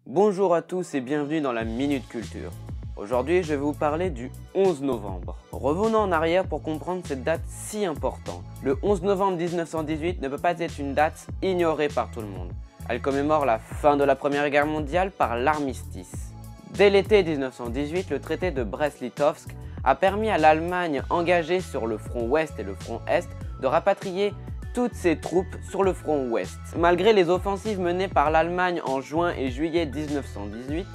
Bonjour à tous et bienvenue dans la Minute Culture. Aujourd'hui, je vais vous parler du 11 novembre. Revenons en arrière pour comprendre cette date si importante. Le 11 novembre 1918 ne peut pas être une date ignorée par tout le monde. Elle commémore la fin de la Première Guerre mondiale par l'armistice. Dès l'été 1918, le traité de Brest-Litovsk a permis à l'Allemagne engagée sur le front ouest et le front est de rapatrier toutes ses troupes sur le front ouest. Malgré les offensives menées par l'Allemagne en juin et juillet 1918,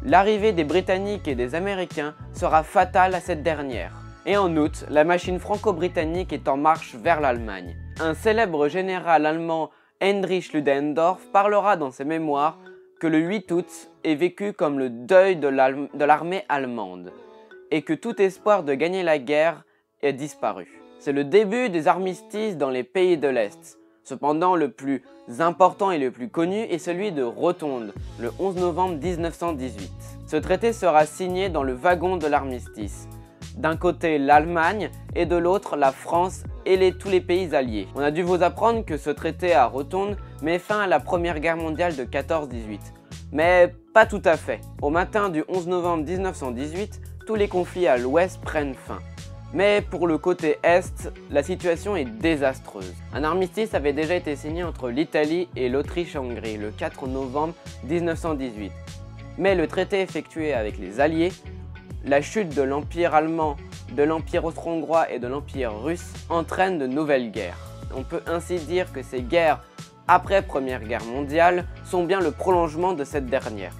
l'arrivée des Britanniques et des Américains sera fatale à cette dernière. Et en août, la machine franco-britannique est en marche vers l'Allemagne. Un célèbre général allemand, Heinrich Ludendorff, parlera dans ses mémoires que le 8 août est vécu comme le deuil de l'armée allemande et que tout espoir de gagner la guerre est disparu. C'est le début des armistices dans les pays de l'Est. Cependant, le plus important et le plus connu est celui de Rotonde, le 11 novembre 1918. Ce traité sera signé dans le wagon de l'armistice. D'un côté l'Allemagne et de l'autre la France et tous les pays alliés. On a dû vous apprendre que ce traité à Rotonde met fin à la Première Guerre mondiale de 14-18. Mais pas tout à fait. Au matin du 11 novembre 1918, tous les conflits à l'ouest prennent fin. Mais pour le côté est, la situation est désastreuse. Un armistice avait déjà été signé entre l'Italie et l'Autriche-Hongrie le 4 novembre 1918. Mais le traité effectué avec les Alliés, la chute de l'Empire allemand, de l'Empire austro-hongrois et de l'Empire russe entraîne de nouvelles guerres. On peut ainsi dire que ces guerres après Première Guerre mondiale sont bien le prolongement de cette dernière.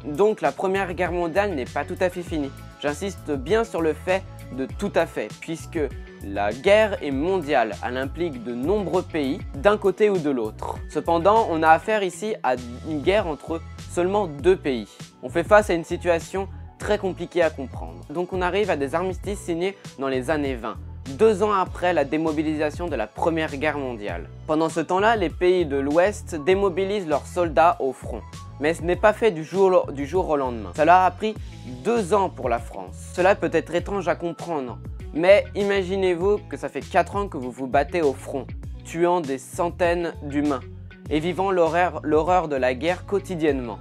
Donc la Première Guerre mondiale n'est pas tout à fait finie. J'insiste bien sur le fait de tout à fait, puisque la guerre est mondiale, elle implique de nombreux pays, d'un côté ou de l'autre. Cependant, on a affaire ici à une guerre entre seulement deux pays. On fait face à une situation très compliquée à comprendre. Donc on arrive à des armistices signés dans les années 20, 2 ans après la démobilisation de la Première Guerre mondiale. Pendant ce temps-là, les pays de l'Ouest démobilisent leurs soldats au front. Mais ce n'est pas fait du jour au lendemain. Cela a pris 2 ans pour la France. Cela peut être étrange à comprendre, mais imaginez-vous que ça fait 4 ans que vous vous battez au front, tuant des centaines d'humains et vivant l'horreur de la guerre quotidiennement.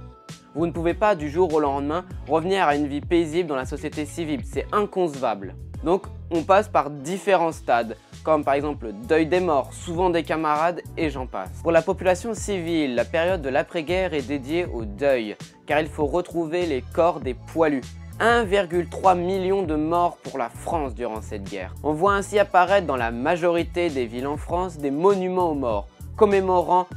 Vous ne pouvez pas du jour au lendemain revenir à une vie paisible dans la société civile, c'est inconcevable. Donc on passe par différents stades, comme par exemple le deuil des morts, souvent des camarades et j'en passe. Pour la population civile, la période de l'après-guerre est dédiée au deuil, car il faut retrouver les corps des poilus. 1,3 million de morts pour la France durant cette guerre. On voit ainsi apparaître dans la majorité des villes en France des monuments aux morts, commémorant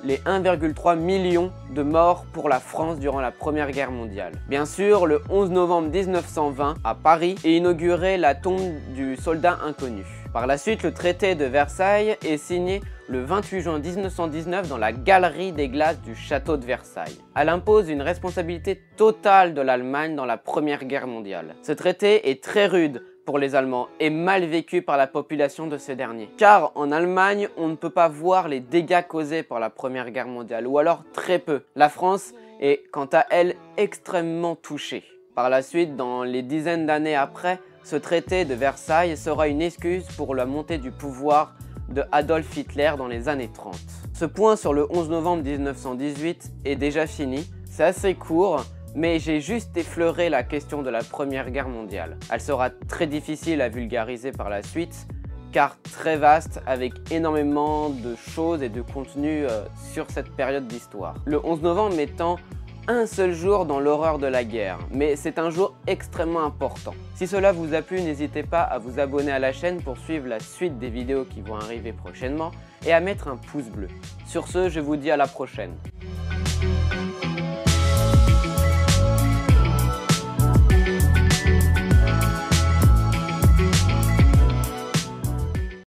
les 1,3 million de morts pour la France durant la Première Guerre mondiale. Bien sûr, le 11 novembre 1920, à Paris, est inaugurée la tombe du soldat inconnu. Par la suite, le traité de Versailles est signé le 28 juin 1919 dans la galerie des glaces du château de Versailles. Elle impose une responsabilité totale de l'Allemagne dans la Première Guerre mondiale. Ce traité est très rude pour les Allemands et mal vécu par la population de ces derniers. Car en Allemagne, on ne peut pas voir les dégâts causés par la Première Guerre mondiale, ou alors très peu. La France est, quant à elle, extrêmement touchée. Par la suite, dans les dizaines d'années après, ce traité de Versailles sera une excuse pour la montée du pouvoir de Adolf Hitler dans les années 30. Ce point sur le 11 novembre 1918 est déjà fini. C'est assez court, mais j'ai juste effleuré la question de la Première Guerre mondiale. Elle sera très difficile à vulgariser par la suite, car très vaste avec énormément de choses et de contenu sur cette période d'histoire. Le 11 novembre étant un seul jour dans l'horreur de la guerre, mais c'est un jour extrêmement important. Si cela vous a plu, n'hésitez pas à vous abonner à la chaîne pour suivre la suite des vidéos qui vont arriver prochainement et à mettre un pouce bleu. Sur ce, je vous dis à la prochaine.